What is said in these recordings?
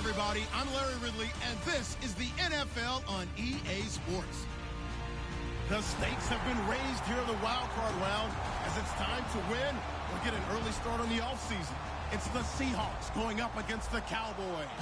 everybody. I'm Larry Ridley, and this is the NFL on EA Sports. The stakes have been raised here in the wild card round as it's time to win or get an early start on the offseason. It's the Seahawks going up against the Cowboys.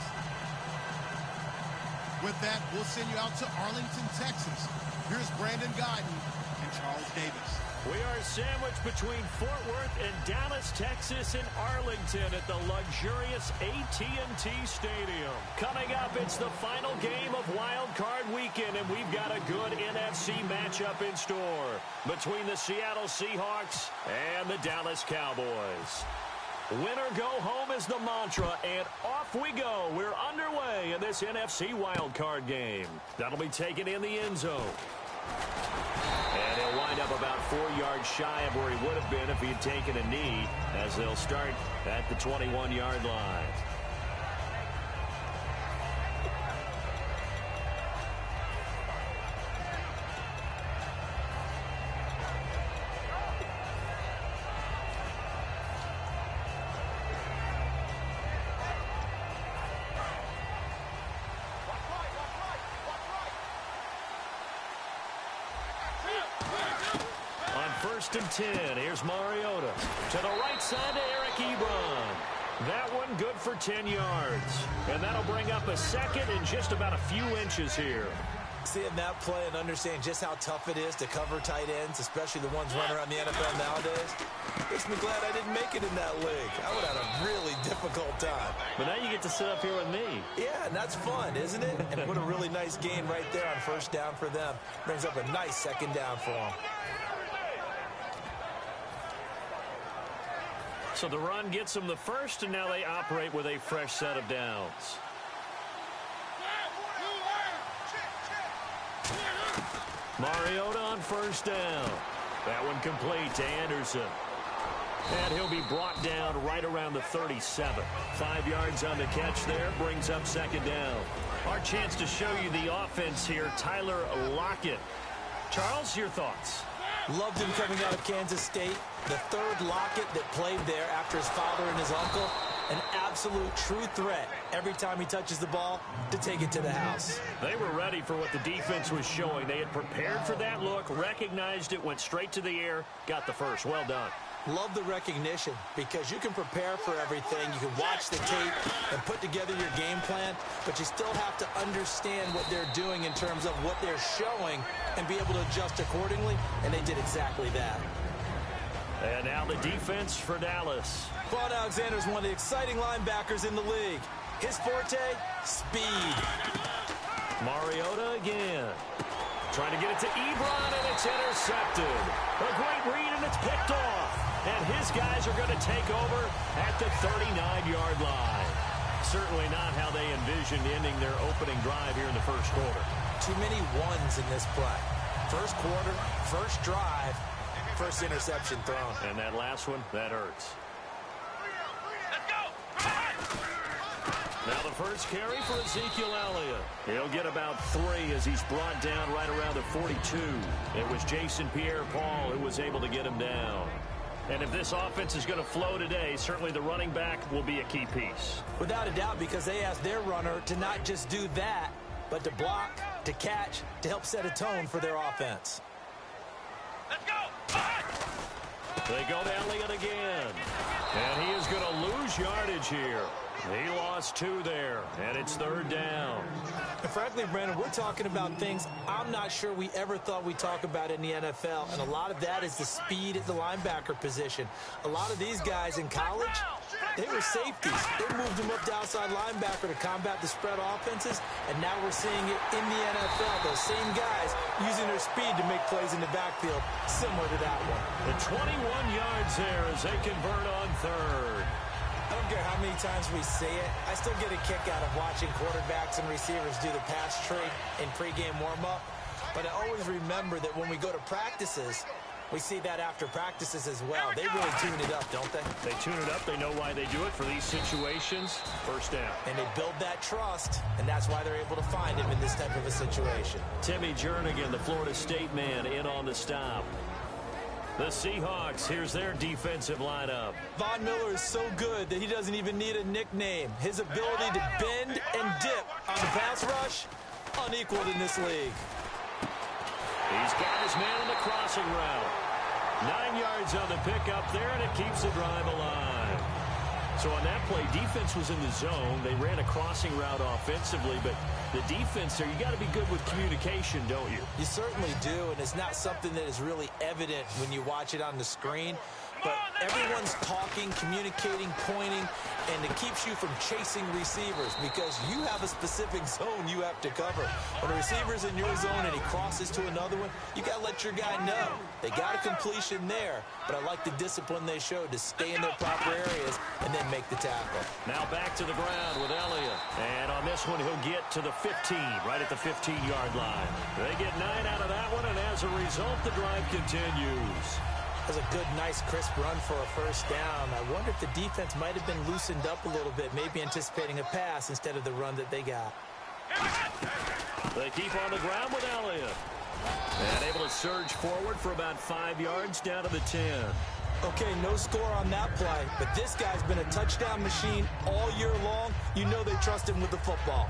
With that, we'll send you out to Arlington, Texas. Here's Brandon Guyton and Charles Davis. We are sandwiched between Fort Worth and Dallas, Texas, and Arlington at the luxurious AT&T Stadium. Coming up, it's the final game of Wild Card Weekend, and we've got a good NFC matchup in store between the Seattle Seahawks and the Dallas Cowboys. Win or go home is the mantra, and off we go. We're underway in this NFC Wild Card game. That'll be taken in the end zone. And he'll wind up about 4 yards shy of where he would have been if he had taken a knee, as they'll start at the 21-yard line. First and 10. Here's Mariota. To the right side to Eric Ebron. That one good for 10 yards. And that'll bring up a second and just about a few inches here. Seeing that play and understand just how tough it is to cover tight ends, especially the ones running around the NFL nowadays, makes me glad I didn't make it in that league. I would have had a really difficult time. But now you get to sit up here with me. Yeah, and that's fun, isn't it? And what a really nice gain right there on first down for them. Brings up a nice second down for them. So the run gets them the first, and now they operate with a fresh set of downs. Mariota on first down. That one complete to Anderson. And he'll be brought down right around the 37. 5 yards on the catch there, brings up second down. Our chance to show you the offense here, Tyler Lockett. Charles, your thoughts? Loved him coming out of Kansas State. The third Lockett that played there after his father and his uncle. An absolute true threat every time he touches the ball to take it to the house. They were ready for what the defense was showing. They had prepared for that look, recognized it, went straight to the air, got the first. Well done. Love the recognition because you can prepare for everything. You can watch the tape and put together your game plan, but you still have to understand what they're doing in terms of what they're showing and be able to adjust accordingly, and they did exactly that. And now the defense for Dallas. Claude Alexander is one of the exciting linebackers in the league. His forte, speed. Mariota again. Trying to get it to Ebron, and it's intercepted. A great read, and it's picked off. And his guys are going to take over at the 39-yard line. Certainly not how they envisioned ending their opening drive here in the first quarter. Too many ones in this play. First quarter, first drive, first interception thrown. And that last one, that hurts. Now the first carry for Ezekiel Elliott. He'll get about 3 as he's brought down right around the 42. It was Jason Pierre-Paul who was able to get him down. And if this offense is going to flow today, certainly the running back will be a key piece. Without a doubt, because they asked their runner to not just do that, but to block, to catch, to help set a tone for their offense. Let's go! They go to Elliott again. And he is going to lose yardage here. He lost 2 there, and it's third down. And frankly, Brandon, we're talking about things I'm not sure we ever thought we'd talk about in the NFL, and a lot of that is the speed at the linebacker position. A lot of these guys in college, they were safeties. They moved them up to outside linebacker to combat the spread offenses, and now we're seeing it in the NFL. Those same guys using their speed to make plays in the backfield, similar to that one. The 21 yards there as they convert on third. I don't care how many times we see it. I still get a kick out of watching quarterbacks and receivers do the pass tree in pregame warm-up. But I always remember that when we go to practices, we see that after practices as well. They really tune it up, don't they? They tune it up. They know why they do it for these situations. First down. And they build that trust, and that's why they're able to find him in this type of a situation. Timmy Jernigan, the Florida State man, in on the stop. The Seahawks, here's their defensive lineup. Von Miller is so good that he doesn't even need a nickname. His ability to bend and dip on the pass rush, unequaled in this league. He's got his man on the crossing route. 9 yards on the pickup there, and it keeps the drive alive. So on that play, defense was in the zone. They ran a crossing route offensively, but the defense there, you got to be good with communication, don't you? You certainly do, and it's not something that is really evident when you watch it on the screen. But everyone's talking, communicating, pointing, and it keeps you from chasing receivers because you have a specific zone you have to cover. When a receiver's in your zone and he crosses to another one, you got to let your guy know. They got a completion there, but I like the discipline they showed to stay in their proper areas and then make the tackle. Now back to the ground with Elliott. And on this one, he'll get to the 15, right at the 15-yard line. They get 9 out of that one, and as a result, the drive continues. That was a good, nice, crisp run for a first down. I wonder if the defense might have been loosened up a little bit, maybe anticipating a pass instead of the run that they got. They keep on the ground with Elliott. And able to surge forward for about 5 yards down to the 10. Okay, no score on that play, but this guy's been a touchdown machine all year long. You know they trust him with the football.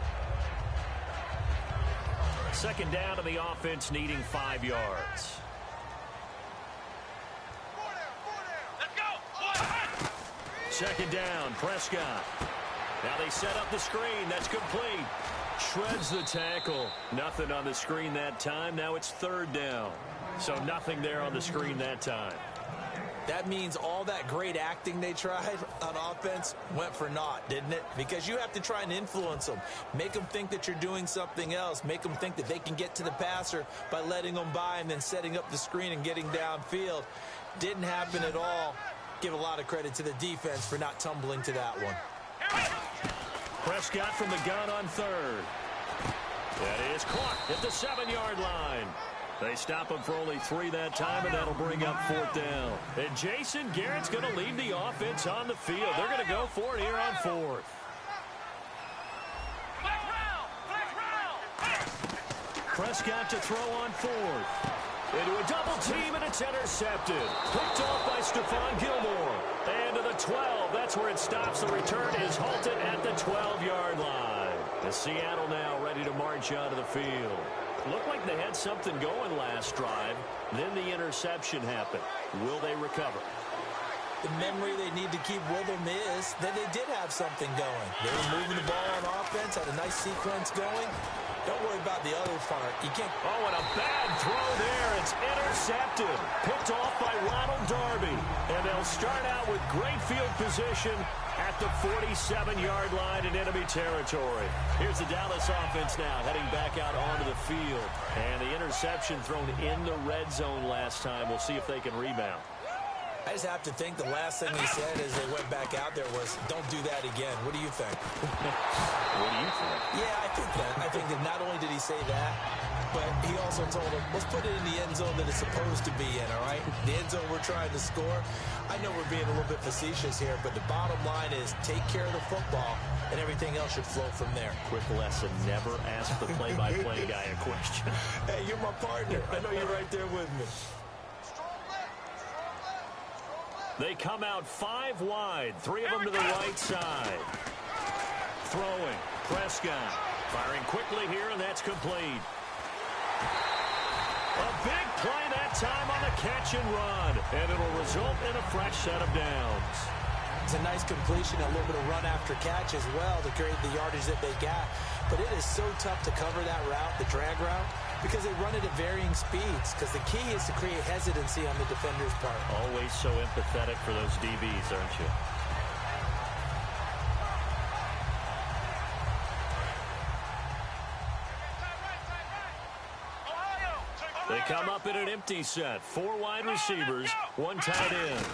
Second down to the offense, needing 5 yards. Second down, Prescott. Now they set up the screen. That's complete. Shreds the tackle. Nothing on the screen that time. Now it's third down. So nothing there on the screen that time. That means all that great acting they tried on offense went for naught, didn't it? Because you have to try and influence them. Make them think that you're doing something else. Make them think that they can get to the passer by letting them by and then setting up the screen and getting downfield. Didn't happen at all. Give a lot of credit to the defense for not tumbling to that one. Prescott from the gun on third. That is caught at the 7-yard line. They stop him for only 3 that time, and that'll bring up fourth down. And Jason Garrett's going to lead the offense on the field. They're going to go for it here on fourth. Prescott to throw on fourth. Into a double team, and it's intercepted. Picked off by Stephon Gilmore. And to the 12. That's where it stops. The return is halted at the 12-yard line. The Seattle now ready to march onto the field. Looked like they had something going last drive. Then the interception happened. Will they recover? The memory they need to keep with them is that they did have something going. They were moving the ball on offense, had a nice sequence going. Don't worry about the other part. You can't. Oh, and a bad throw there. It's intercepted. Picked off by Ronald Darby. And they'll start out with great field position at the 47-yard line in enemy territory. Here's the Dallas offense now heading back out onto the field. And the interception thrown in the red zone last time. We'll see if they can rebound. I just have to think the last thing he said as they went back out there was, don't do that again. What do you think? What do you think? Yeah, I think that. I think that not only did he say that, but he also told him, let's put it in the end zone that it's supposed to be in, all right? The end zone we're trying to score. I know we're being a little bit facetious here, but the bottom line is take care of the football, and everything else should flow from there. Quick lesson, never ask the play-by-play guy a question. Hey, you're my partner. I know you're right there with me. They come out 5 wide, 3 of them to the right side. Throwing, Prescott. Firing quickly here, and that's complete. A big play that time on the catch and run, and it'll result in a fresh set of downs. It's a nice completion, a little bit of run after catch as well to create the yardage that they got. But it is so tough to cover that route, the drag route, because they run it at varying speeds. Because the key is to create hesitancy on the defender's part. Always so empathetic for those DBs, aren't you? They come up in an empty set. 4 wide receivers, 1 tight end.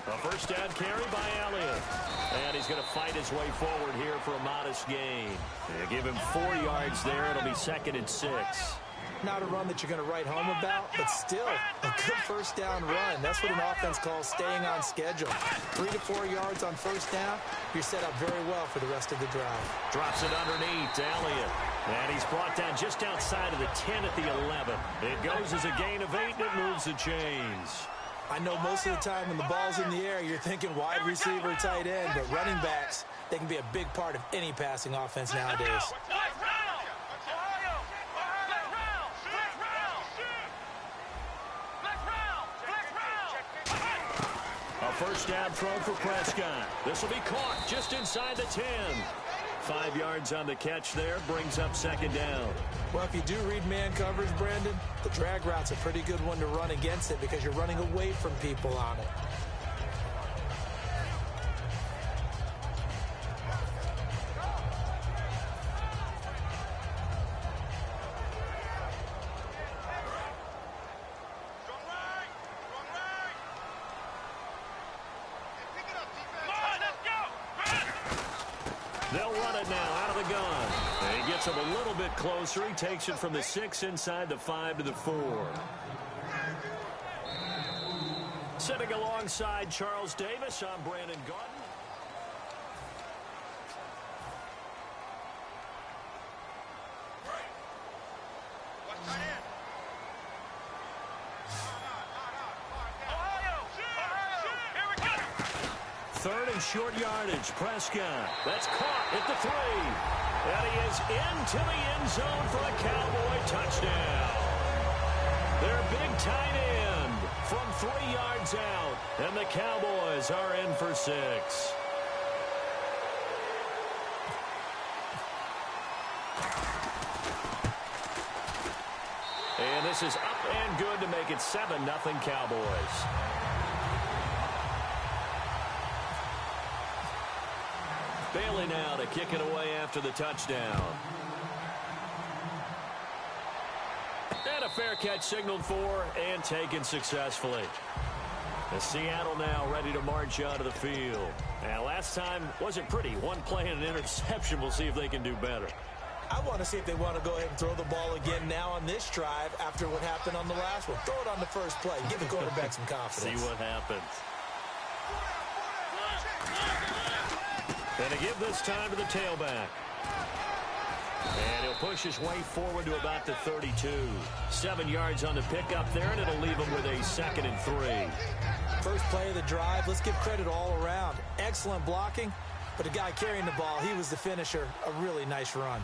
A first down carry by Elliott. And he's going to fight his way forward here for a modest gain. They give him 4 yards there. It'll be 2nd and 6. Not a run that you're going to write home about, but still a good first down run. That's what an offense calls staying on schedule. 3 to 4 yards on first down, you're set up very well for the rest of the drive. Drops it underneath to Elliott. And he's brought down just outside of the 10 at the 11. It goes as a gain of 8, and it moves the chains. I know most of the time when the ball's in the air, you're thinking wide receiver, tight end, but running backs, they can be a big part of any passing offense nowadays. A first down throw for Prescott. This will be caught just inside the 10. 5 yards on the catch there, brings up second down. Well, if you do read man coverage, Brandon, the drag route's a pretty good one to run against it because you're running away from people on it. They'll run it now out of the gun. And he gets him a little bit closer. He takes it from the 6 inside the 5 to the 4. Sitting alongside Charles Davis, I'm Brandon Garden. Third and short yardage. Prescott. That's caught at the 3. And he is into the end zone for a Cowboy touchdown. Their big tight end from 3 yards out. And the Cowboys are in for 6. And this is up and good to make it 7-0 Cowboys. Bailey now to kick it away after the touchdown. And a fair catch signaled for and taken successfully. The Seattle now ready to march onto the field. Now, last time wasn't pretty. One play and an interception. We'll see if they can do better. I want to see if they want to go ahead and throw the ball again now on this drive after what happened on the last one. Throw it on the first play. Give the quarterback some confidence. See what happens. And to give this time to the tailback. And he'll push his way forward to about the 32. 7 yards on the pickup there, and it'll leave him with a 2nd and 3. First play of the drive, let's give credit all around. Excellent blocking, but the guy carrying the ball, he was the finisher. A really nice run.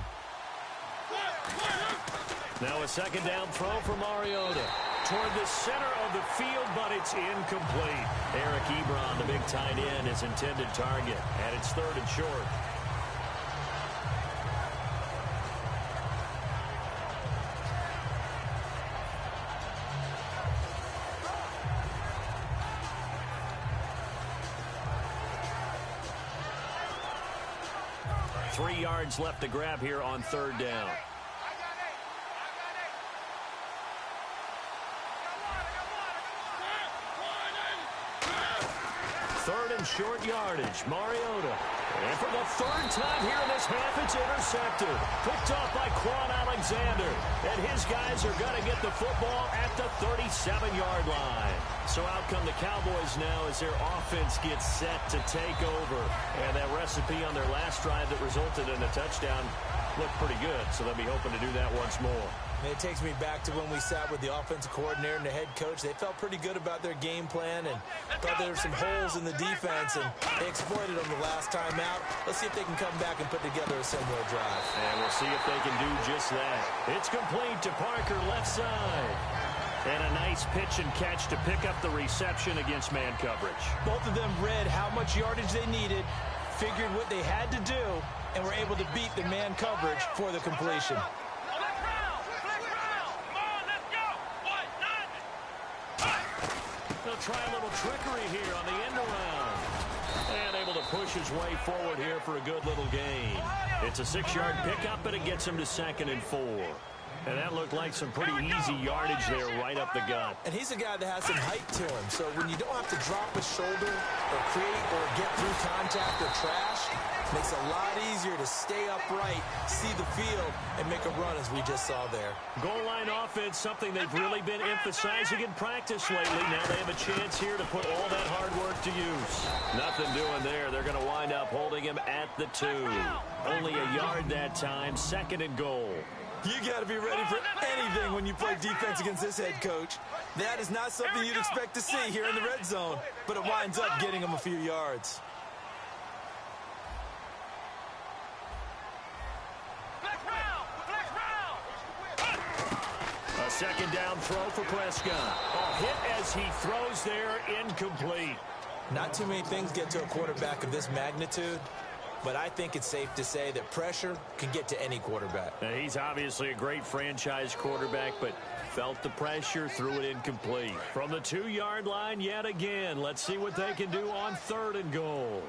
Now a second down throw for Mariota. Toward the center of the field, but it's incomplete. Eric Ebron, the big tight end, his intended target. And it's 3rd and short. Three yards left to grab here on 3rd down. Third and short yardage. Mariota. And for the 3rd time here in this half, it's intercepted. Picked off by Quan Alexander. And his guys are going to get the football at the 37-yard line. So out come the Cowboys now as their offense gets set to take over. And that recipe on their last drive that resulted in a touchdown looked pretty good. So they'll be hoping to do that once more. And it takes me back to when we sat with the offensive coordinator and the head coach. They felt pretty good about their game plan and thought there were some holes in the defense, and they exploited them the last time out. Let's see if they can come back and put together a similar drive. And we'll see if they can do just that. It's complete to Parker, left side. And a nice pitch and catch to pick up the reception against man coverage. Both of them read how much yardage they needed, figured what they had to do, and were able to beat the man coverage for the completion. He'll try a little trickery here on the end around. And able to push his way forward here for a good little gain. It's a 6-yard pickup, and it gets him to 2nd and 4. And that looked like some pretty easy yardage there right up the gut. And he's a guy that has some height to him. So when you don't have to drop a shoulder or create or get through contact or trash, it makes it a lot easier to stay upright, see the field, and make a run as we just saw there. Goal line offense, something they've really been emphasizing in practice lately. Now they have a chance here to put all that hard work to use. Nothing doing there. They're going to wind up holding him at the 2. Only a yard that time, 2nd and goal. You got to be ready for anything when you play defense against this head coach. That is not something you'd expect to see here in the red zone, but it winds up getting him a few yards. A second down throw for Prescott. A hit as he throws there, incomplete. Not too many things get to a quarterback of this magnitude, but I think it's safe to say that pressure can get to any quarterback. Now, he's obviously a great franchise quarterback, but felt the pressure, threw it incomplete. From the 2-yard line yet again. Let's see what they can do on 3rd and goal.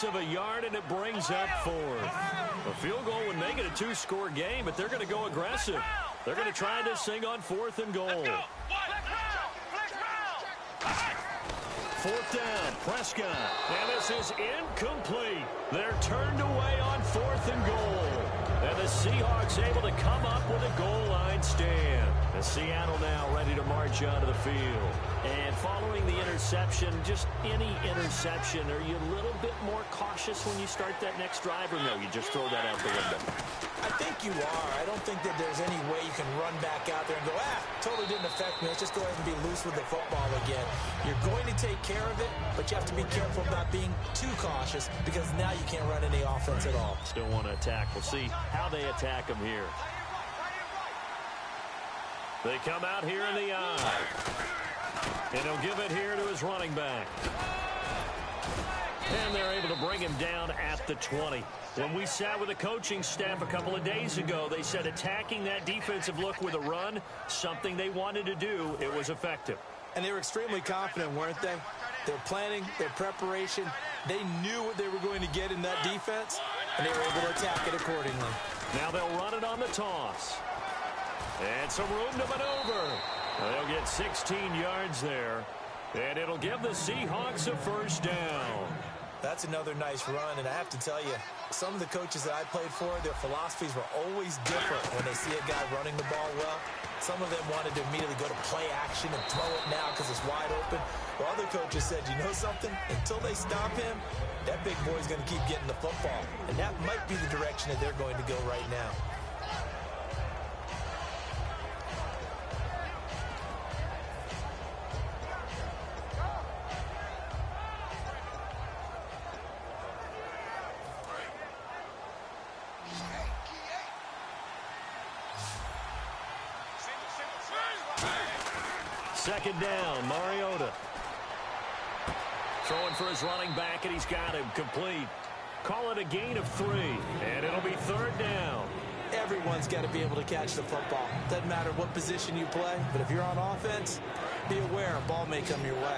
Of a yard, and it brings up 4th. A field goal would make it a 2-score game, but they're going to go aggressive. They're going to try this thing on 4th and goal. 4th down, Prescott. And this is incomplete. They're turned away on 4th and goal. And the Seahawks able to come up with a goal line stand. And Seattle now ready to march onto the field. And following the interception, just any interception, are you a little bit more cautious when you start that next drive, or no, you just throw that out the window? I think you are. I don't think that there's any way you can run back out there and go, totally didn't affect me. Let's just go ahead and be loose with the football again. You're going to take care of it, but you have to be careful about being too cautious, because now you can't run any offense at all. Still want to attack. We'll see how they attack him here. They come out here in the eye. And he'll give it here to his running back. And they're able to bring him down at the 20. When we sat with the coaching staff a couple of days ago, they said attacking that defensive look with a run, something they wanted to do. It was effective. And they were extremely confident, weren't they? Their planning, their preparation, they knew what they were going to get in that defense, and they were able to attack it accordingly. Now they'll run it on the toss. And some room to maneuver. They'll get 16 yards there. And it'll give the Seahawks a 1st down. That's another nice run, and I have to tell you, some of the coaches that I played for, their philosophies were always different when they see a guy running the ball well. Some of them wanted to immediately go to play action and throw it now because it's wide open. While other coaches said, you know something? Until they stop him, that big boy's going to keep getting the football. And that might be the direction that they're going to go right now. Second down, Mariota. Throwing for his running back, and he's got him complete. Call it a gain of 3, and it'll be 3rd down. Everyone's got to be able to catch the football. Doesn't matter what position you play, but if you're on offense, be aware a ball may come your way.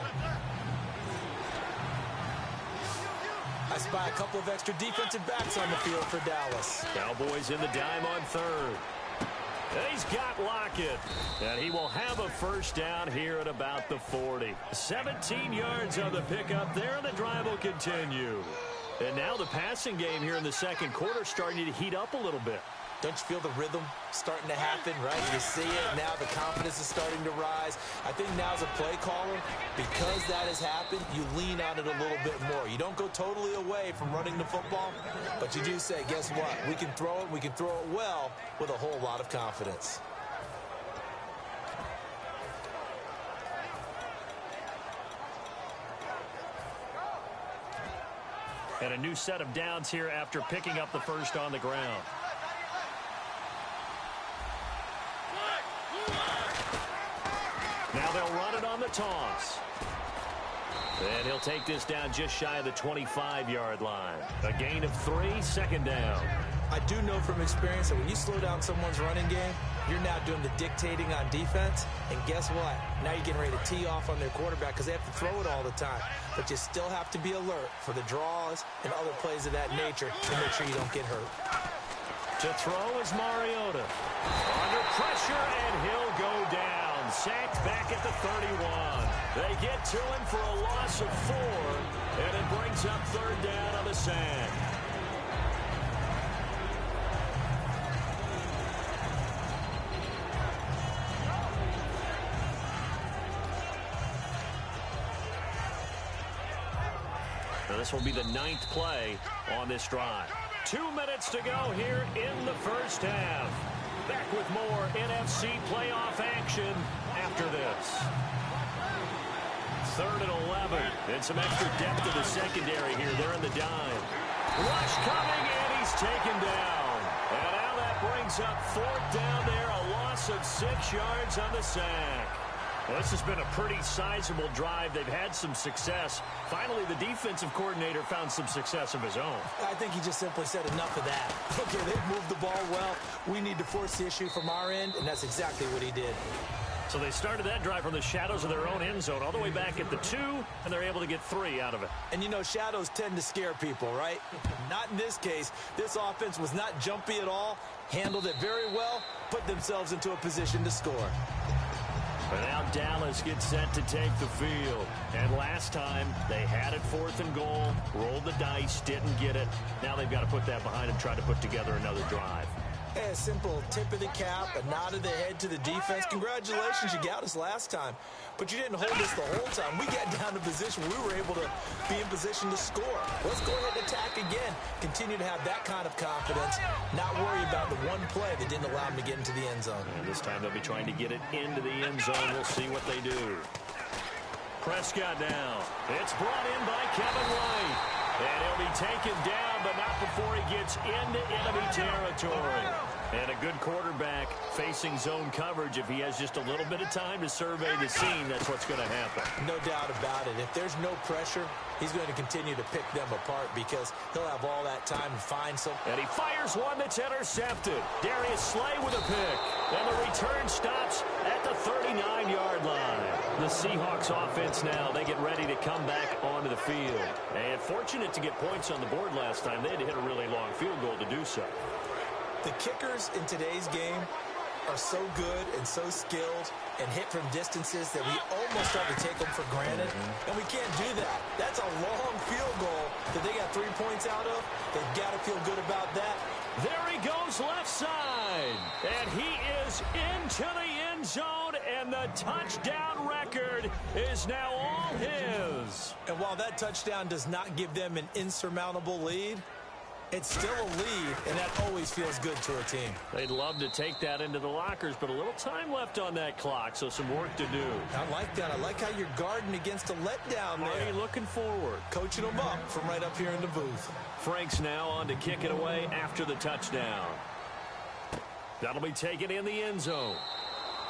I spy a couple of extra defensive backs on the field for Dallas. Cowboys in the dime on 3rd. He's got Lockett, and he will have a 1st down here at about the 40. 17 yards on the pickup there, and the drive will continue. And now the passing game here in the 2nd quarter starting to heat up a little bit. Don't you feel the rhythm starting to happen, right? You see it now. The confidence is starting to rise. I think now as a play caller, because that has happened, you lean on it a little bit more. You don't go totally away from running the football, but you do say, guess what? We can throw it. We can throw it well with a whole lot of confidence. And a new set of downs here after picking up the 1st on the ground. Now they'll run it on the toss. And he'll take this down just shy of the 25-yard line. A gain of 3, 2nd down. I do know from experience that when you slow down someone's running game, you're now doing the dictating on defense. And guess what? Now you're getting ready to tee off on their quarterback because they have to throw it all the time. But you still have to be alert for the draws and other plays of that nature to make sure you don't get hurt. To throw is Mariota. Under pressure, and he'll go down. Sacked back at the 31. They get to him for a loss of 4, and it brings up 3rd down on the sack. Now this will be the 9th play on this drive. 2 minutes to go here in the first half. Back with more NFC playoff action after this. 3rd and 11. And some extra depth to the secondary here. They're in the dime. Rush coming, and he's taken down. And now that brings up 4th down there. A loss of 6 yards on the sack. Well, this has been a pretty sizable drive. They've had some success. Finally, the defensive coordinator found some success of his own. I think he just simply said enough of that. Okay, they've moved the ball well. We need to force the issue from our end, and that's exactly what he did. So they started that drive from the shadows of their own end zone all the way back at the 2, and they're able to get 3 out of it. And, you know, shadows tend to scare people, right? Not in this case. This offense was not jumpy at all, handled it very well, put themselves into a position to score. But now Dallas gets set to take the field. And last time, they had it 4th and goal, rolled the dice, didn't get it. Now they've got to put that behind them, try to put together another drive. A simple tip of the cap, a nod of the head to the defense. Congratulations, you got us last time. But you didn't hold us the whole time. We got down to position. We were able to be in position to score. Let's go ahead and attack again. Continue to have that kind of confidence. Not worry about the one play that didn't allow them to get into the end zone. And this time they'll be trying to get it into the end zone. We'll see what they do. Prescott now. It's brought in by Kevin White. And he'll be taken down, but not before he gets into enemy territory. And a good quarterback facing zone coverage. If he has just a little bit of time to survey the scene, that's what's going to happen. No doubt about it. If there's no pressure, he's going to continue to pick them apart because he'll have all that time to find some. And he fires one that's intercepted. Darius Slay with a pick. And the return stops at the 39-yard line. The Seahawks offense now, they get ready to come back onto the field. And fortunate to get points on the board last time. They had to hit a really long field goal to do so. The kickers in today's game are so good and so skilled and hit from distances that we almost start to take them for granted. And we can't do that. That's a long field goal that they got 3 points out of. They've got to feel good about that. There he goes left side. And he is into the end zone, and the touchdown record is now all his. And while that touchdown does not give them an insurmountable lead, it's still a lead, and that always feels good to a team. They'd love to take that into the lockers, but a little time left on that clock, so some work to do. I like that. I like how you're guarding against a letdown there. Already looking forward. Coaching them up from right up here in the booth. Frank's now on to kick it away after the touchdown. That'll be taken in the end zone.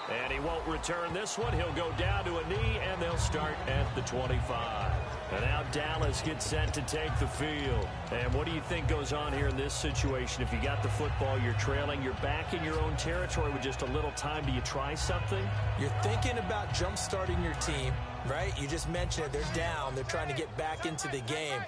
And he won't return this one. He'll go down to a knee, and they'll start at the 25. And now Dallas gets set to take the field. And what do you think goes on here in this situation? If you got the football, you're trailing, you're back in your own territory with just a little time. Do you try something? You're thinking about jump-starting your team, right? You just mentioned it. They're down. They're trying to get back into the game.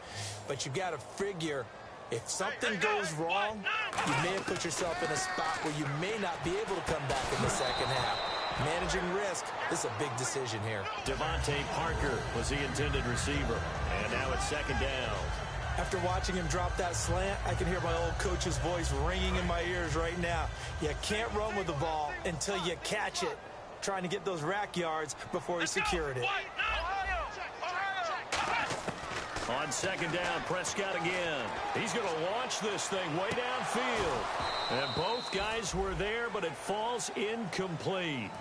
But you got to figure, if something goes wrong, you may have put yourself in a spot where you may not be able to come back in the second half. Managing risk, this is a big decision here. Devontae Parker was the intended receiver. And now it's 2nd down. After watching him drop that slant, I can hear my old coach's voice ringing in my ears right now. You can't run with the ball until you catch it. Trying to get those rack yards before he secured it. On 2nd down, Prescott again. He's going to launch this thing way downfield. And both guys were there, but it falls incomplete.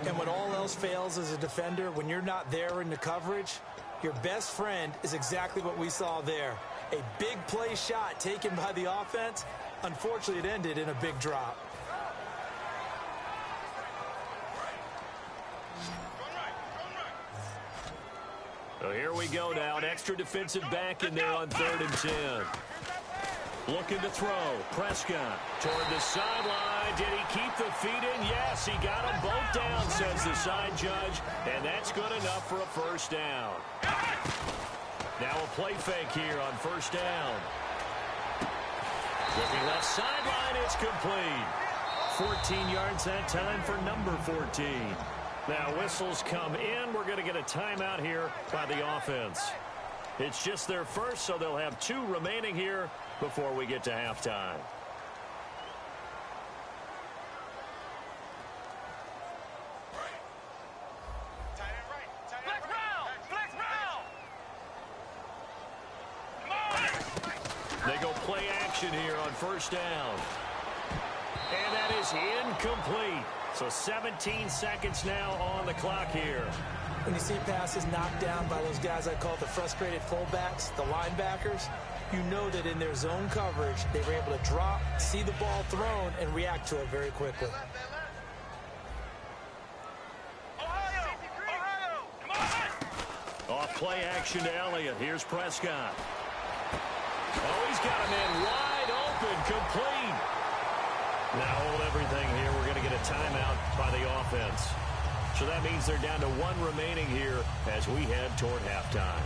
And when all else fails as a defender, when you're not there in the coverage, your best friend is exactly what we saw there. A big play shot taken by the offense. Unfortunately, it ended in a big drop. So here we go now. An extra defensive back in there on 3rd and 10. Looking to throw. Prescott toward the sideline. Did he keep the feet in? Yes, he got them both down, says the side judge. And that's good enough for a 1st down. Now a play fake here on 1st down. Looking left sideline, it's complete. 14 yards that time for number 14. Now whistles come in. We're going to get a timeout here by the offense. It's just their first, so they'll have 2 remaining here before we get to halftime. play action here on first down. And that is incomplete. So 17 seconds now on the clock here. When you see passes knocked down by those guys I call the frustrated fullbacks, the linebackers, you know that in their zone coverage, they were able to drop, see the ball thrown, and react to it very quickly. Off play action to Elliott. Here's Prescott. Oh, he's got a man wide open, complete. Now hold everything here. We're going to get a timeout by the offense. So that means they're down to one remaining here as we head toward halftime.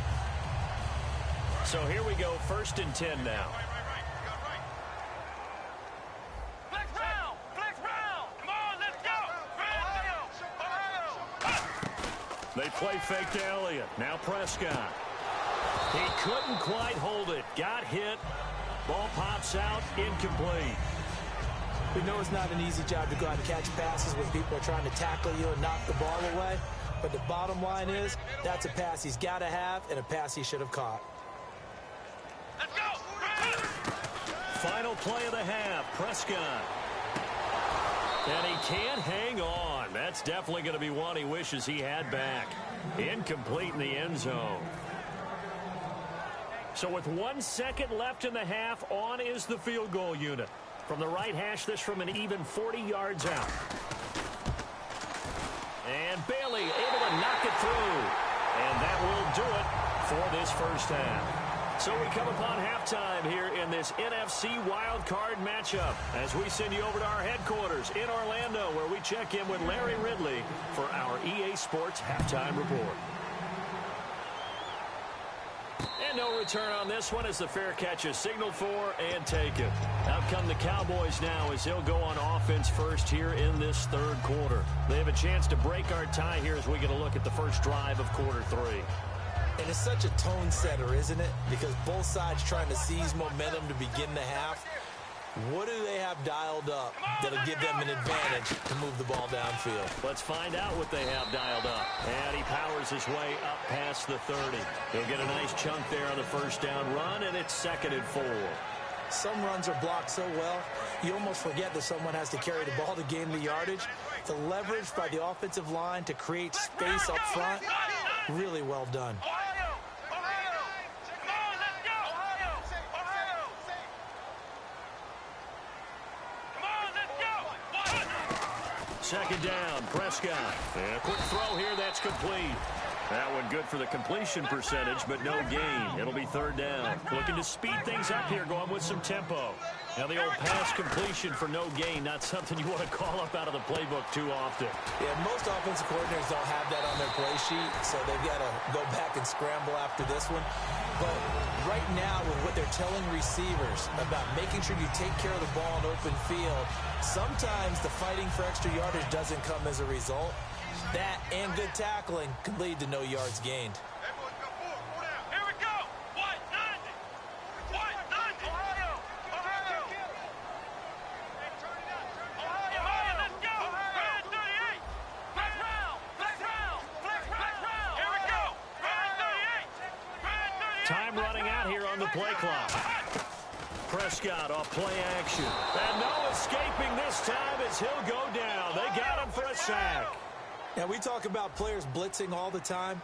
So here we go, 1st and 10 now. Flex round! Flex round! Come on, let's go! Ohio! They play fake to Elliott. Now Prescott. He couldn't quite hold it. Got hit. Ball pops out, incomplete. We know it's not an easy job to go out and catch passes when people are trying to tackle you and knock the ball away. But the bottom line is, that's a pass he's got to have and a pass he should have caught. Let's go! Final play of the half, Prescott. And he can't hang on. That's definitely going to be one he wishes he had back. Incomplete in the end zone. So with 1 second left in the half, on is the field goal unit. From the right hash, this from an even 40 yards out. And Bailey able to knock it through. And that will do it for this first half. So we come upon halftime here in this NFC wildcard matchup as we send you over to our headquarters in Orlando where we check in with Larry Ridley for our EA Sports Halftime Report. And no return on this one as the fair catch is signaled for and taken. Out come the Cowboys now as they'll go on offense first here in this third quarter. They have a chance to break our tie here as we get a look at the first drive of quarter 3. And it's such a tone setter, isn't it? Because both sides trying to seize momentum to begin the half. What do they have dialed up that'll give them an advantage to move the ball downfield? Let's find out what they have dialed up. And he powers his way up past the 30. He'll get a nice chunk there on the first down run, and it's 2nd and 4. Some runs are blocked so well, you almost forget that someone has to carry the ball to gain the yardage. The leverage by the offensive line to create space up front, really well done. Second down, Prescott. And a quick throw here, that's complete. That one good for the completion percentage, but no gain. It'll be 3rd down. Looking to speed things up here, going with some tempo. Now the old pass completion for no gain, not something you want to call up out of the playbook too often. Yeah, most offensive coordinators don't have that on their play sheet, so they've got to go back and scramble after this one. But right now, with what they're telling receivers about making sure you take care of the ball in open field, sometimes the fighting for extra yardage doesn't come as a result. That and good tackling can lead to no yards gained. Here we go! 190! 190! Ohio! Ohio! Ohio, let's go! Red 38! Flex round! Flex round! Flex round! Here we go! Red 38! Red 38! Time running out here on the play clock. Prescott off play action. And no escaping this time as he'll go down. They got him for a sack. Now, we talk about players blitzing all the time.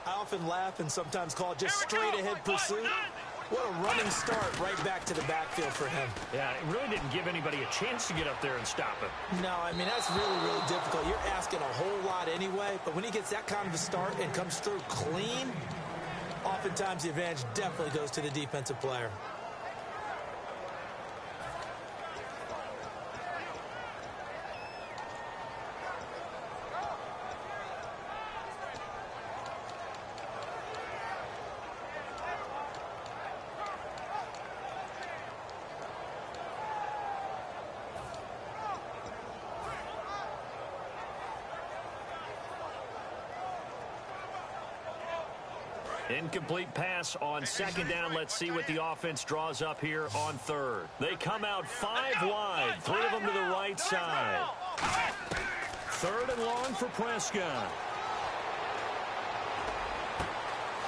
I often laugh and sometimes call it just straight-ahead pursuit. What a running start right back to the backfield for him. Yeah, it really didn't give anybody a chance to get up there and stop him. No, I mean, that's really, really difficult. You're asking a whole lot anyway, but when he gets that kind of a start and comes through clean, oftentimes the advantage definitely goes to the defensive player. Incomplete pass on 2nd down. Let's see what the offense draws up here on 3rd. They come out 5 wide, 3 of them to the right side. 3rd and long for Prescott.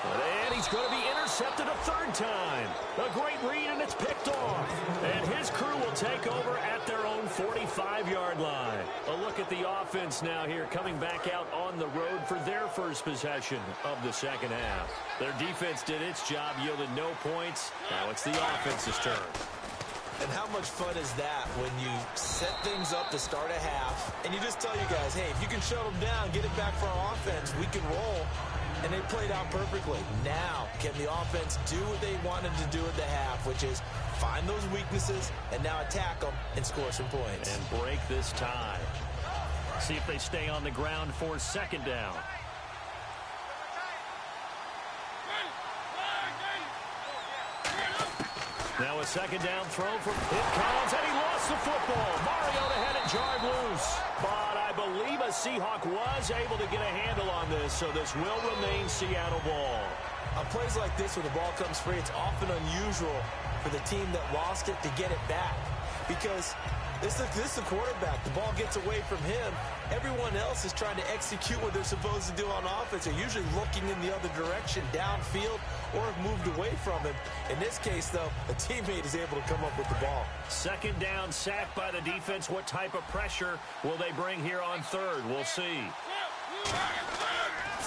And he's going to be intercepted a third time. A great read, and it's picked off. And his crew will take over at their own 45-yard line. A look at the offense now here, coming back out on the road for their first possession of the second half. Their defense did its job, yielded no points. Now it's the offense's turn. And how much fun is that when you set things up to start a half, and you just tell you guys, hey, if you can shut them down, get it back for our offense, we can roll. And they played out perfectly. Now, can the offense do what they wanted to do at the half, which is find those weaknesses and now attack them and score some points. And break this tie. See if they stay on the ground for second down. Now a second down throw from it comes, and he lost the football. Mariota had it jarred loose. But I believe a Seahawk was able to get a handle on this, so this will remain Seattle ball. On plays like this where the ball comes free, it's often unusual for the team that lost it to get it back. Because this is the quarterback. The ball gets away from him. Everyone else is trying to execute what they're supposed to do on offense. They're usually looking in the other direction, downfield, or have moved away from him. In this case, though, a teammate is able to come up with the ball. Second down, sacked by the defense. What type of pressure will they bring here on third? We'll see.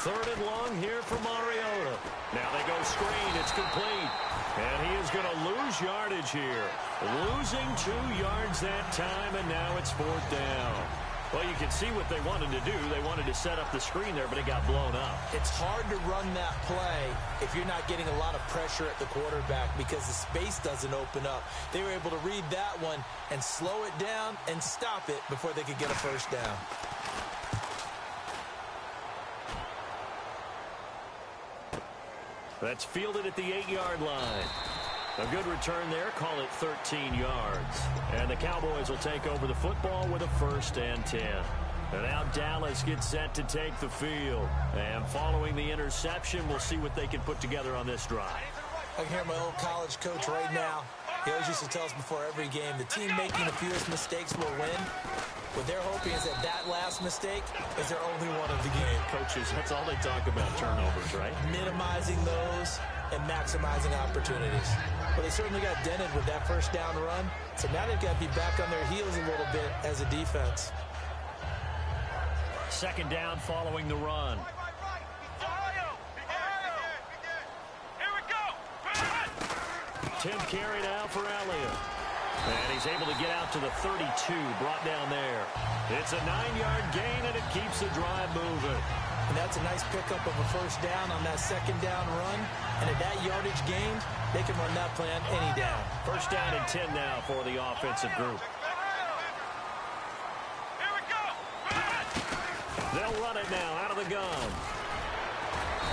Third and long here for Mariota. Now they go screen. It's complete. And he is going to lose yardage here. Losing 2 yards that time, and now it's fourth down. Well, you can see what they wanted to do. They wanted to set up the screen there, but it got blown up. It's hard to run that play if you're not getting a lot of pressure at the quarterback because the space doesn't open up. They were able to read that one and slow it down and stop it before they could get a first down. That's fielded at the 8-yard line. A good return there. Call it 13 yards. And the Cowboys will take over the football with a 1st and 10. And now Dallas gets set to take the field. And following the interception, we'll see what they can put together on this drive. I can hear my old college coach right now. He always used to tell us before every game, the team making the fewest mistakes will win. What they're hoping is that last mistake is their only one of the game. Coaches, that's all they talk about, turnovers, right? Minimizing those and maximizing opportunities. Well, they certainly got dented with that first down run, so now they've got to be back on their heels a little bit as a defense. Second down following the run. Here we go. 10th carry now for Elliott. And he's able to get out to the 32, brought down there. It's a 9-yard gain, and it keeps the drive moving. And that's a nice pickup of a first down on that second down run. And at that yardage gained, they can run that play on any down. First down and 10 now for the offensive group. Here we go. They'll run it now out of the gun.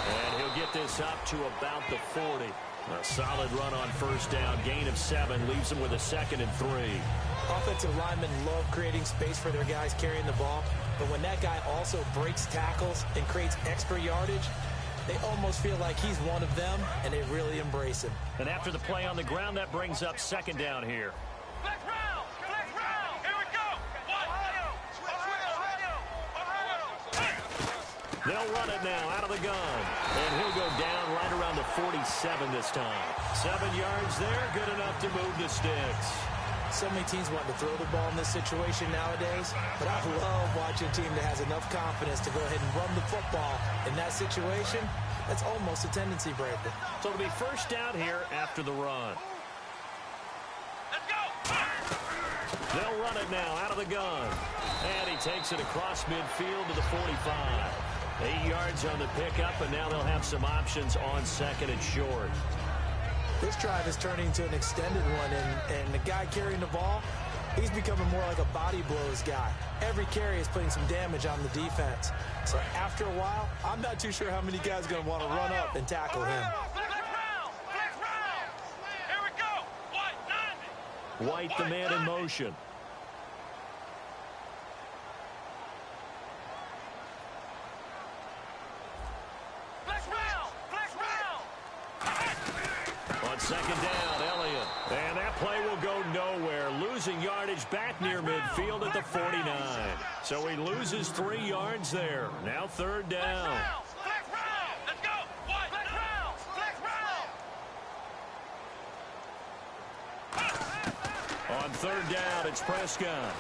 And he'll get this up to about the 40. A solid run on first down. Gain of 7 leaves them with a 2nd and 3. Offensive linemen love creating space for their guys carrying the ball. But when that guy also breaks tackles and creates extra yardage, they almost feel like he's one of them, and they really embrace him. And after the play on the ground, that brings up second down here. Flex round. Flex round. Here we go. They'll run it now out of the gun. And he'll go down right around the 47 this time. 7 yards there, good enough to move the sticks. So many teams want to throw the ball in this situation nowadays, but I love watching a team that has enough confidence to go ahead and run the football. In that situation, that's almost a tendency breaker. So it'll be first down here after the run. Let's go. They'll run it now out of the gun. And he takes it across midfield to the 45. 8 yards on the pickup, and now they'll have some options on 2nd and short. This drive is turning into an extended one, and the guy carrying the ball, he's becoming more like a body blows guy. Every carry is putting some damage on the defense. So after a while, I'm not too sure how many guys are going to want to run up and tackle him. Flex round. Flex round. Here we go. White, the man in motion. On second down, Elliott. And that play will go nowhere. Losing yardage back near midfield at the 49. So he loses 3 yards there. Now third down. Flex round. Let's go. Flex round. Flex third down, it's Prescott.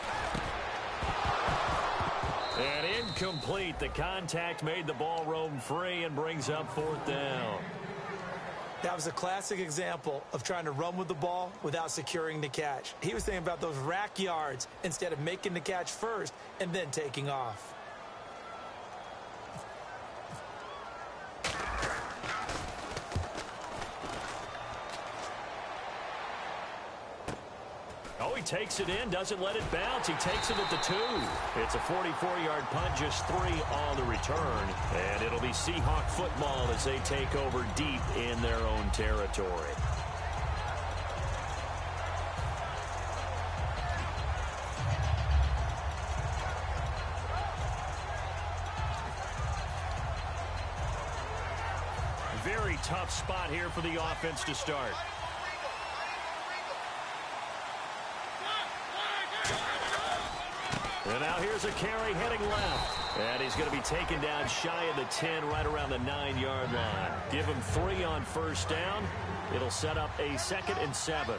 And incomplete. The contact made the ball roam free and brings up fourth down. That was a classic example of trying to run with the ball without securing the catch. He was thinking about those rack yards instead of making the catch first and then taking off. Oh, he takes it in, doesn't let it bounce. He takes it at the 2. It's a 44-yard punt, just 3 on the return. And it'll be Seahawk football as they take over deep in their own territory. Very tough spot here for the offense to start. And now here's a carry heading left. And he's going to be taken down shy of the 10, right around the 9-yard line. Give him 3 on first down. It'll set up a 2nd and 7.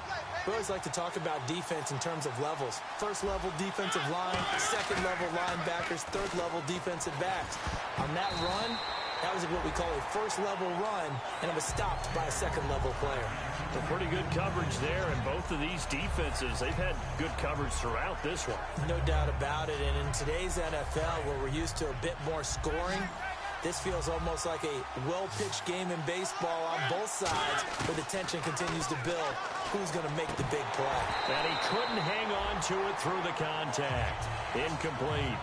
We always like to talk about defense in terms of levels. First level defensive line, second level linebackers, third level defensive backs. On that run, that was what we call a first level run, and it was stopped by a second level player. Well, pretty good coverage there, and both of these defenses, they've had good coverage throughout this one. No doubt about it, and in today's NFL, where we're used to a bit more scoring, this feels almost like a well-pitched game in baseball on both sides, where the tension continues to build. Who's going to make the big play? And he couldn't hang on to it through the contact. Incomplete.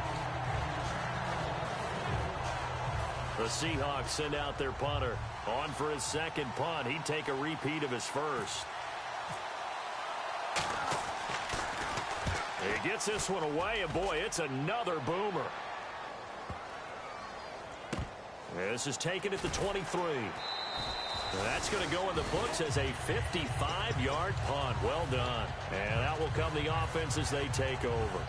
The Seahawks send out their punter. On for his second punt. He'd take a repeat of his first. He gets this one away, and boy, it's another boomer. This is taken at the 23. That's going to go in the books as a 55-yard punt. Well done. And out will come the offense as they take over.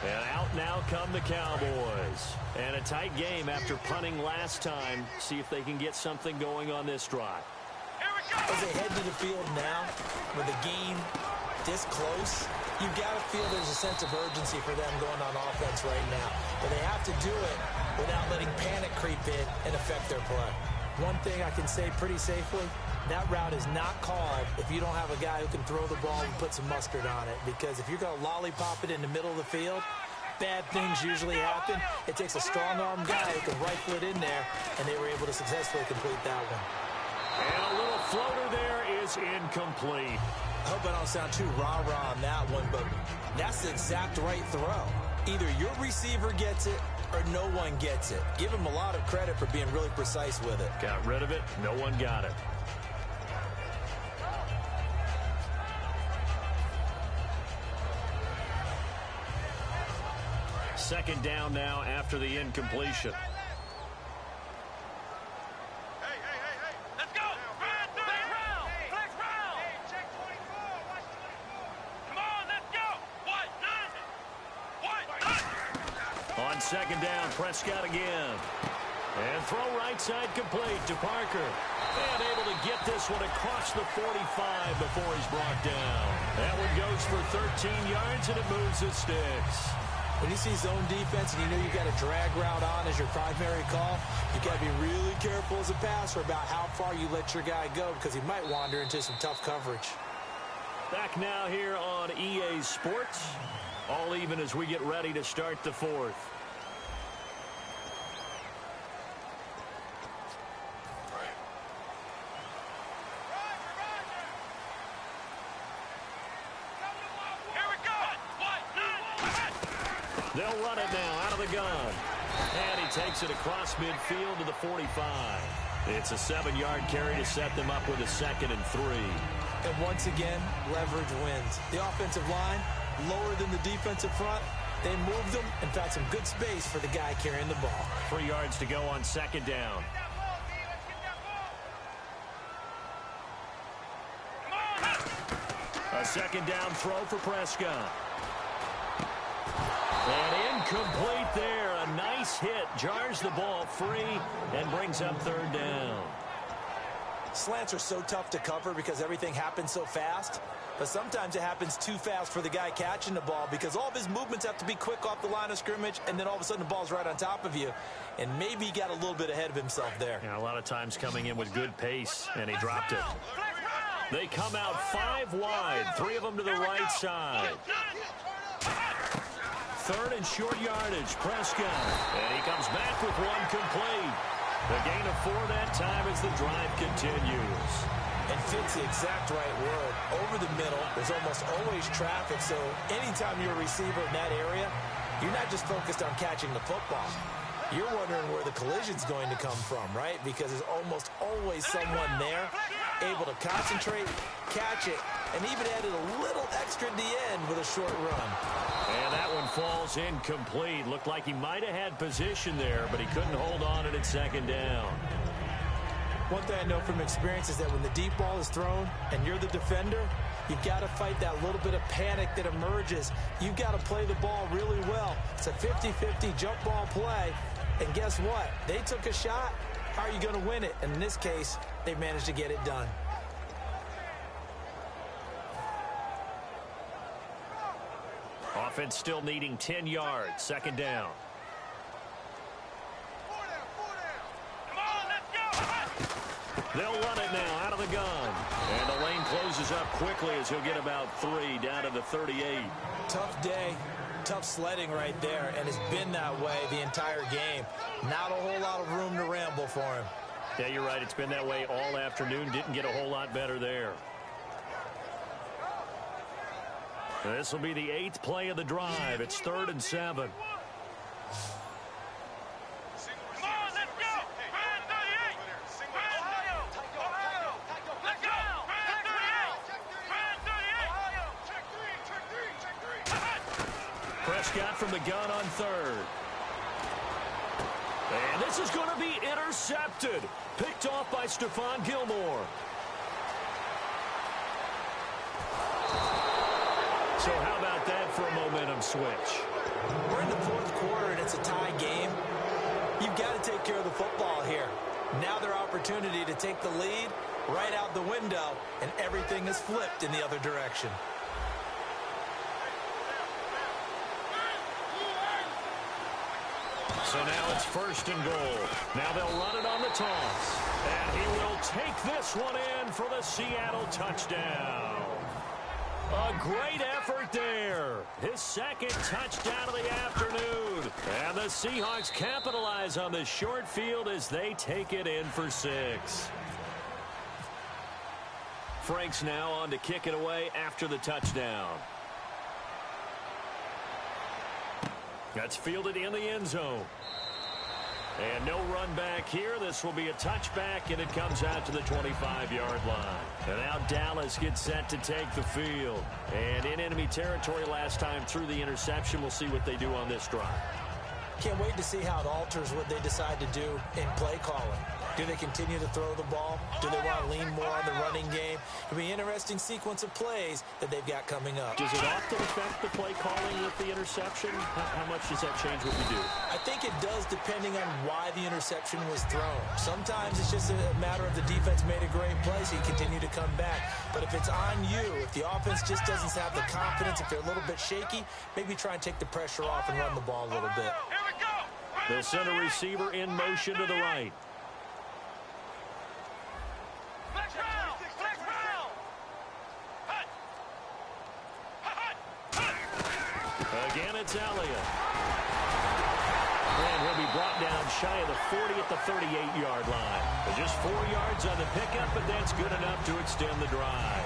And out now come the Cowboys. And a tight game after punting last time. See if they can get something going on this drive. As they head to the field now, with the game this close, you've got to feel there's a sense of urgency for them going on offense right now. But they have to do it without letting panic creep in and affect their play. One thing I can say pretty safely, that route is not called if you don't have a guy who can throw the ball and put some mustard on it. Because if you're going to lollipop it in the middle of the field, bad things usually happen. It takes a strong-arm guy who can rifle it in there, and they were able to successfully complete that one. And a little floater there is incomplete. I hope I don't sound too rah-rah on that one, but that's the exact right throw. Either your receiver gets it or no one gets it. Give him a lot of credit for being really precise with it. Got rid of it. No one got it. Second down now after the incompletion. Let's go! Flex round! Flex round! Check 24. Watch 24. Come on, let's go! What? On second down, Prescott again. And throw right side complete to Parker. And able to get this one across the 45 before he's brought down. That one goes for 13 yards, and it moves the sticks. When you see zone defense and you know you've got a drag route on as your primary call, you got to be really careful as a passer about how far you let your guy go because he might wander into some tough coverage. Back now here on EA Sports. All even as we get ready to start the fourth. They'll run it now out of the gun. And he takes it across midfield to the 45. It's a 7-yard carry to set them up with a 2nd and 3. And once again, leverage wins. The offensive line, lower than the defensive front. They moved them and found some good space for the guy carrying the ball. 3 yards to go on second down. A second down throw for Prescott. And incomplete there. A nice hit. Jars the ball free and brings up third down. Slants are so tough to cover because everything happens so fast. But sometimes it happens too fast for the guy catching the ball because all of his movements have to be quick off the line of scrimmage, and then all of a sudden the ball's right on top of you. And maybe he got a little bit ahead of himself there. Yeah, a lot of times coming in with good pace, and he dropped it. They come out 5 wide, 3 of them to the right side. 3rd and short yardage, Prescott. And he comes back with 1 complete. The gain of 4 that time as the drive continues. And fits the exact right word. Over the middle, there's almost always traffic, so anytime you're a receiver in that area, you're not just focused on catching the football. You're wondering where the collision's going to come from, right? Because there's almost always someone there able to concentrate, catch it, and even added a little extra at the end with a short run. And that one falls incomplete. Looked like he might have had position there, but he couldn't hold on at 2nd down. One thing I know from experience is that when the deep ball is thrown and you're the defender, you've got to fight that little bit of panic that emerges. You've got to play the ball really well. It's a 50-50 jump ball play. And guess what? They took a shot. How are you going to win it? And in this case, they managed to get it done. Offense still needing 10 yards. 2nd down. They'll run it now out of the gun. And the lane closes up quickly as he'll get about 3 down to the 38. Tough day, tough sledding right there, and it's been that way the entire game. Not a whole lot of room to ramble for him. Yeah, you're right. It's been that way all afternoon. Didn't get a whole lot better there. This will be the 8th play of the drive. It's 3rd and 7. Prescott from the gun on 3rd. And this is going to be intercepted. Picked off by Stephon Gilmore. So how about that for a momentum switch? We're in the 4th quarter, and it's a tie game. You've got to take care of the football here. Now their opportunity to take the lead right out the window, and everything is flipped in the other direction. So now it's 1st and goal. Now they'll run it on the toss. And he will take this one in for the Seattle touchdown. A great effort there. His 2nd touchdown of the afternoon. And the Seahawks capitalize on the short field as they take it in for 6. Frank's now on to kick it away after the touchdown. That's fielded in the end zone. And no run back here. This will be a touchback, and it comes out to the 25-yard line. And now Dallas gets set to take the field. And in enemy territory last time through the interception. We'll see what they do on this drive. Can't wait to see how it alters what they decide to do in play calling. Do they continue to throw the ball? Do they want to lean more on the running game? It'll be an interesting sequence of plays that they've got coming up. Does it often affect the play calling with the interception? How much does that change what you do? I think it does depending on why the interception was thrown. Sometimes it's just a matter of the defense made a great play, so you continue to come back. But if it's on you, if the offense just doesn't have the confidence, if they're a little bit shaky, maybe try and take the pressure off and run the ball a little bit. They'll send a receiver in motion to the right. Again, it's Elliott. And he'll be brought down shy of the 40 at the 38-yard line. But just 4 yards on the pickup, but that's good enough to extend the drive.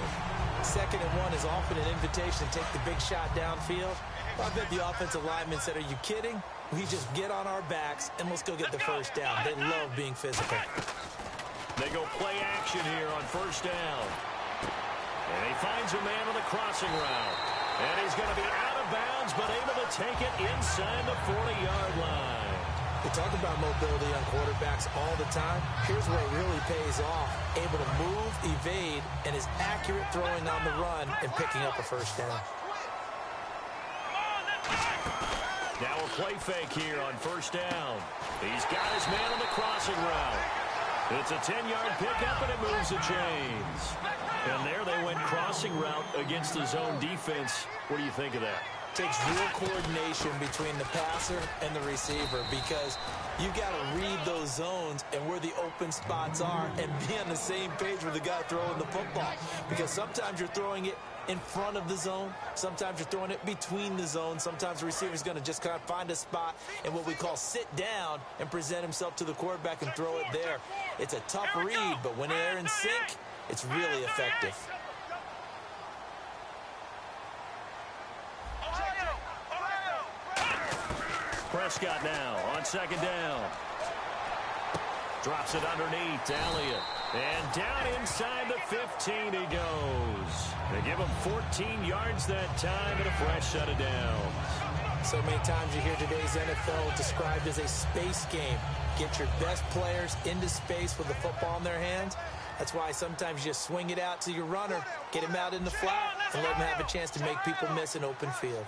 2nd and 1 is often an invitation to take the big shot downfield. I bet the offensive lineman said, "Are you kidding? We just get on our backs and let's go get the 1st down." They love being physical. They go play action here on 1st down. And he finds a man on the crossing route. And he's going to be out of bounds, but able to take it inside the 40-yard line. We talk about mobility on quarterbacks all the time. Here's where it really pays off. Able to move, evade, and is accurate throwing on the run and picking up a 1st down. Now a play fake here on 1st down. He's got his man on the crossing route. It's a 10-yard pickup, and it moves the chains. And there they went crossing route against the zone defense. What do you think of that? Takes real coordination between the passer and the receiver because you've got to read those zones and where the open spots are and be on the same page with the guy throwing the football. Because sometimes you're throwing it in front of the zone. Sometimes you're throwing it between the zones. Sometimes the receiver's going to just kind of find a spot and what we call sit down and present himself to the quarterback and throw it there. It's a tough read, but when they're in sync, it's really effective. Prescott now on second down. Drops it underneath to Elliott. And down inside the 15 he goes. They give him 14 yards that time and a fresh set of downs. So many times you hear today's NFL described as a space game. Get your best players into space with the football in their hands. That's why sometimes you just swing it out to your runner, get him out in the flat, and let him have a chance to make people miss an open field.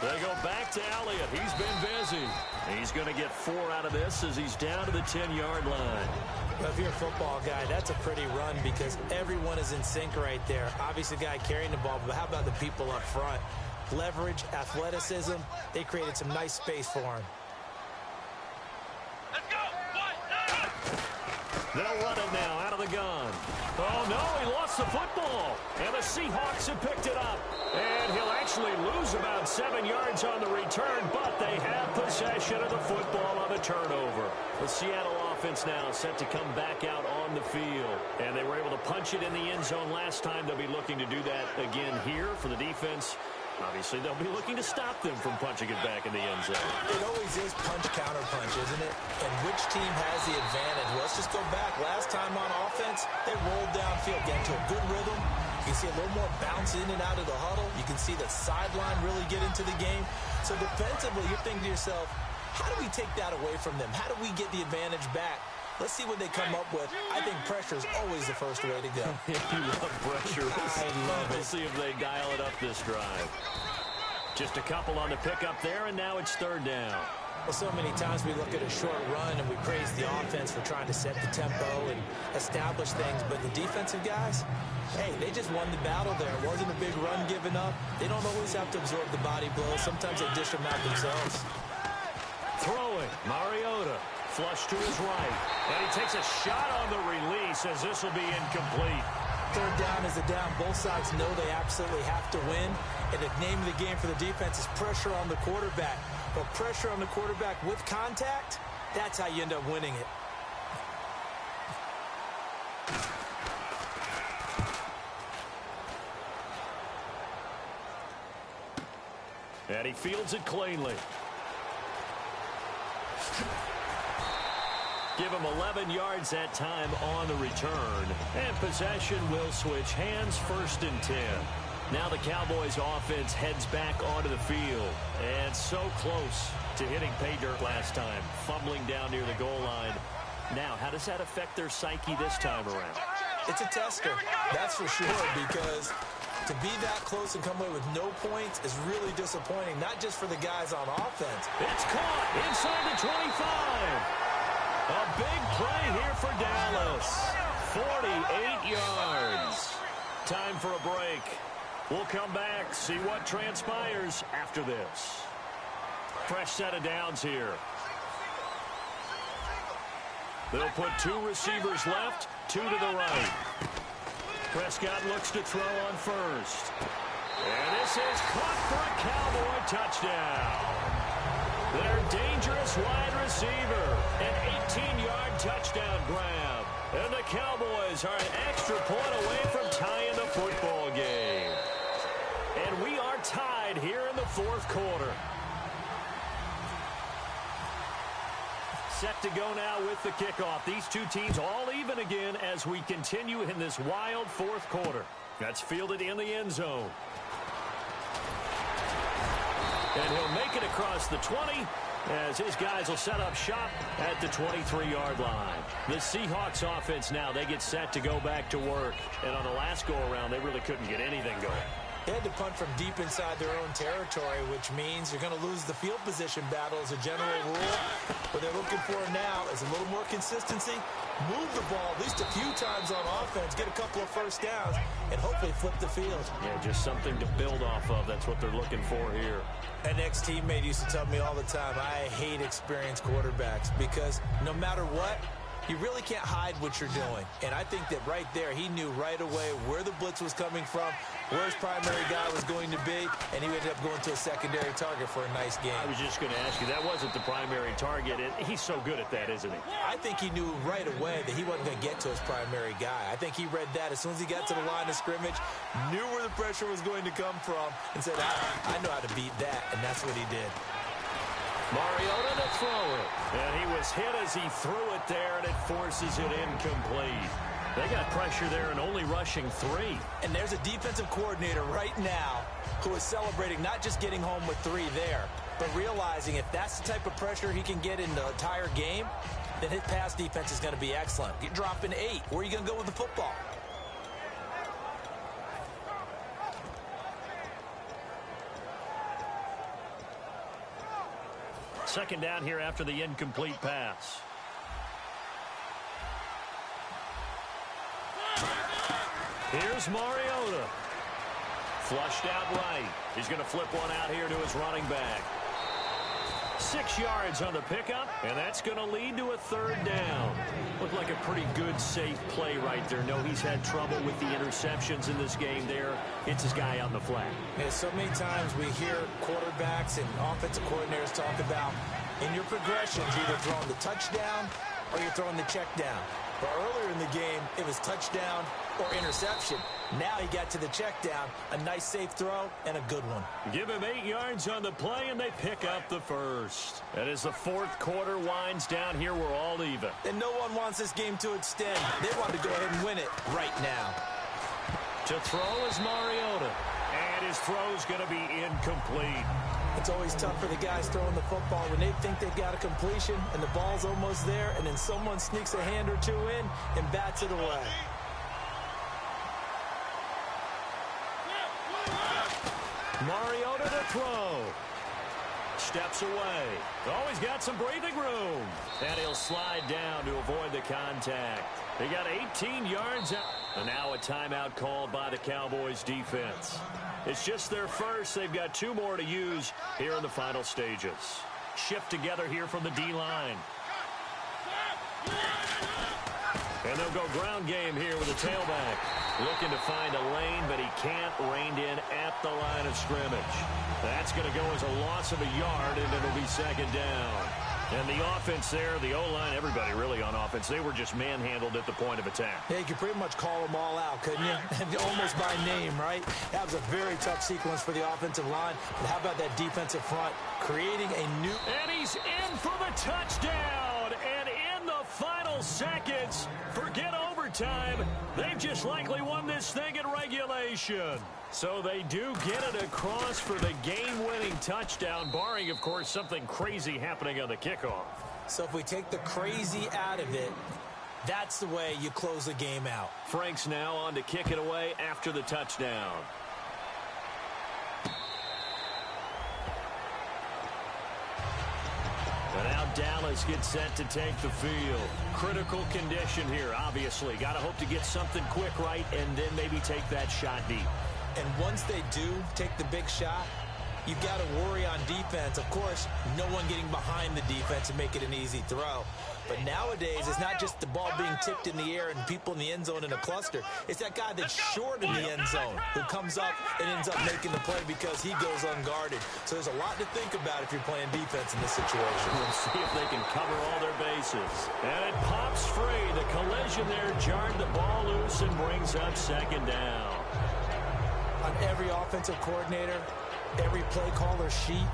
They go back to Elliott. He's been busy. He's going to get 4 out of this as he's down to the 10-yard line. Well, if you're a football guy, that's a pretty run because everyone is in sync right there. Obviously, the guy carrying the ball, but how about the people up front? Leverage, athleticism, they created some nice space for him. Let's go. They'll run it now out of the gun. Oh, no, he lost the football. And the Seahawks have picked it up. And he'll actually lose about 7 yards on the return, but they have possession of the football on the turnover. The Seattle offense now set to come back out on the field. And they were able to punch it in the end zone last time. They'll be looking to do that again here for the defense. Obviously, they'll be looking to stop them from punching it back in the end zone. It always is punch-counter-punch, isn't it? And which team has the advantage? Well, let's just go back. Last time on offense, they rolled downfield, get into a good rhythm. You can see a little more bounce in and out of the huddle. You can see the sideline really get into the game. So defensively, you're thinking to yourself, how do we take that away from them? How do we get the advantage back? Let's see what they come up with. I think pressure is always the first way to go. You love pressure. I love it. We'll see if they dial it up this drive. Just a couple on the pickup there, and now it's third down. Well, so many times we look at a short run and we praise the offense for trying to set the tempo and establish things, but the defensive guys, hey, they just won the battle there. It wasn't a big run given up. They don't always have to absorb the body blows. Sometimes they dish them out themselves. Throwing, Mariota. Flush to his right. And he takes a shot on the release as this will be incomplete. Third down is a down. Both sides know they absolutely have to win. And the name of the game for the defense is pressure on the quarterback. But pressure on the quarterback with contact, that's how you end up winning it. And he fields it cleanly. Give him 11 yards that time on the return. And possession will switch hands, 1st and 10. Now the Cowboys offense heads back onto the field. And so close to hitting pay dirt last time. Fumbling down near the goal line. Now, how does that affect their psyche this time around? It's a tester, that's for sure, because to be that close and come away with no points is really disappointing, not just for the guys on offense. It's caught inside the 25. A big play here for Dallas. 48 yards. Time for a break. We'll come back, see what transpires after this. Fresh set of downs here. They'll put 2 receivers left, 2 to the right. Prescott looks to throw on first. And this is caught for a Cowboy touchdown. Their dangerous wide receiver, an 18-yard touchdown grab. And the Cowboys are an extra point away from tying the football game. And we are tied here in the 4th quarter. Set to go now with the kickoff. These two teams all even again as we continue in this wild 4th quarter. That's fielded in the end zone. And he'll make it across the 20 as his guys will set up shop at the 23-yard line. The Seahawks offense now, they get set to go back to work. And on the last go-around, they really couldn't get anything going. They had to punt from deep inside their own territory, which means you're going to lose the field position battle as a general rule. What they're looking for now is a little more consistency, move the ball at least a few times on offense, get a couple of first downs, and hopefully flip the field. Yeah, just something to build off of. That's what they're looking for here. An ex-teammate used to tell me all the time, I hate experienced quarterbacks because no matter what, you really can't hide what you're doing. And I think that right there, he knew right away where the blitz was coming from, where his primary guy was going to be, and he ended up going to a secondary target for a nice game. I was just going to ask you, that wasn't the primary target. He's so good at that, isn't he? I think he knew right away that he wasn't going to get to his primary guy. I think he read that as soon as he got to the line of scrimmage, knew where the pressure was going to come from, and said, I know how to beat that, and that's what he did. Mariota to throw it. And he was hit as he threw it there, and it forces it incomplete. They got pressure there and only rushing 3. And there's a defensive coordinator right now who is celebrating not just getting home with 3 there, but realizing if that's the type of pressure he can get in the entire game, then his pass defense is going to be excellent. You're dropping 8. Where are you going to go with the football? Second down here after the incomplete pass. Here's Mariota. Flushed out right. He's going to flip one out here to his running back. 6 yards on the pickup, and that's going to lead to a third down. Looked like a pretty good, safe play right there. No, he's had trouble with the interceptions in this game there. It's his guy on the flat. Yeah, so many times we hear quarterbacks and offensive coordinators talk about in your progressions, either throwing the touchdown or you're throwing the check down. But earlier in the game, it was touchdown or interception. Now he got to the check down, a nice safe throw, and a good one. Give him 8 yards on the play, and they pick up the first. And as the fourth quarter winds down here, we're all even. And no one wants this game to extend. They want to go ahead and win it right now. To throw is Mariota, and his throw's going to be incomplete. It's always tough for the guys throwing the football when they think they've got a completion and the ball's almost there, and then someone sneaks a hand or two in and bats it away. Mariota to throw. Steps away. Oh, he's got some breathing room. And he'll slide down to avoid the contact. They got 18 yards out. And now a timeout called by the Cowboys defense. It's just their first. They've got 2 more to use here in the final stages. Shift together here from the D-line. And they'll go ground game here with a tailback. Looking to find a lane, but he can't. Reined in at the line of scrimmage. That's going to go as a loss of a yard, and it'll be second down. And the offense there, the O-line, everybody really on offense, they were just manhandled at the point of attack. Yeah, you could pretty much call them all out, couldn't you? Almost by name, right? That was a very tough sequence for the offensive line. But how about that defensive front creating a new... And he's in for the touchdown. And in the final seconds, forget overtime. They've just likely won this thing in regulation. So they do get it across for the game-winning touchdown, barring, of course, something crazy happening on the kickoff. So if we take the crazy out of it, that's the way you close the game out. Frank's now on to kick it away after the touchdown. And now Dallas gets set to take the field. Critical condition here, obviously. Got to hope to get something quick right and then maybe take that shot deep. And once they do take the big shot, you've got to worry on defense. Of course, no one getting behind the defense and make it an easy throw. But nowadays, it's not just the ball being tipped in the air and people in the end zone in a cluster. It's that guy that's short in the end zone who comes up and ends up making the play because he goes unguarded. So there's a lot to think about if you're playing defense in this situation. We'll see if they can cover all their bases. And it pops free. The collision there jarred the ball loose and brings up second down. On every offensive coordinator, every play caller sheet,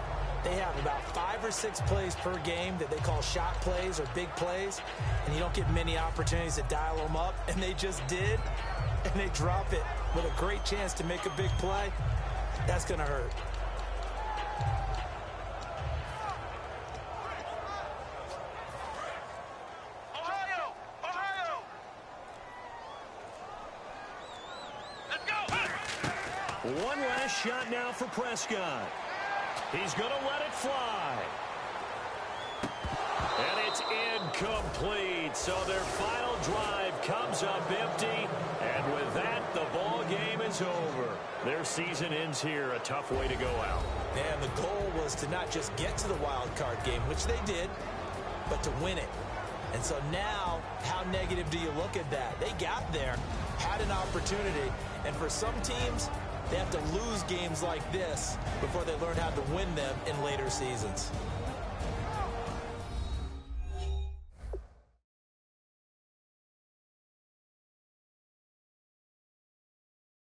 they have about 5 or 6 plays per game that they call shot plays or big plays, and you don't get many opportunities to dial them up, and they just did, and they drop it with a great chance to make a big play. That's going to hurt. One last shot now for Prescott. He's going to let it fly. And it's incomplete. So their final drive comes up empty. And with that, the ball game is over. Their season ends here. A tough way to go out. And the goal was to not just get to the wild card game, which they did, but to win it. And so now, how negative do you look at that? They got there, had an opportunity, and for some teams, they have to lose games like this before they learn how to win them in later seasons.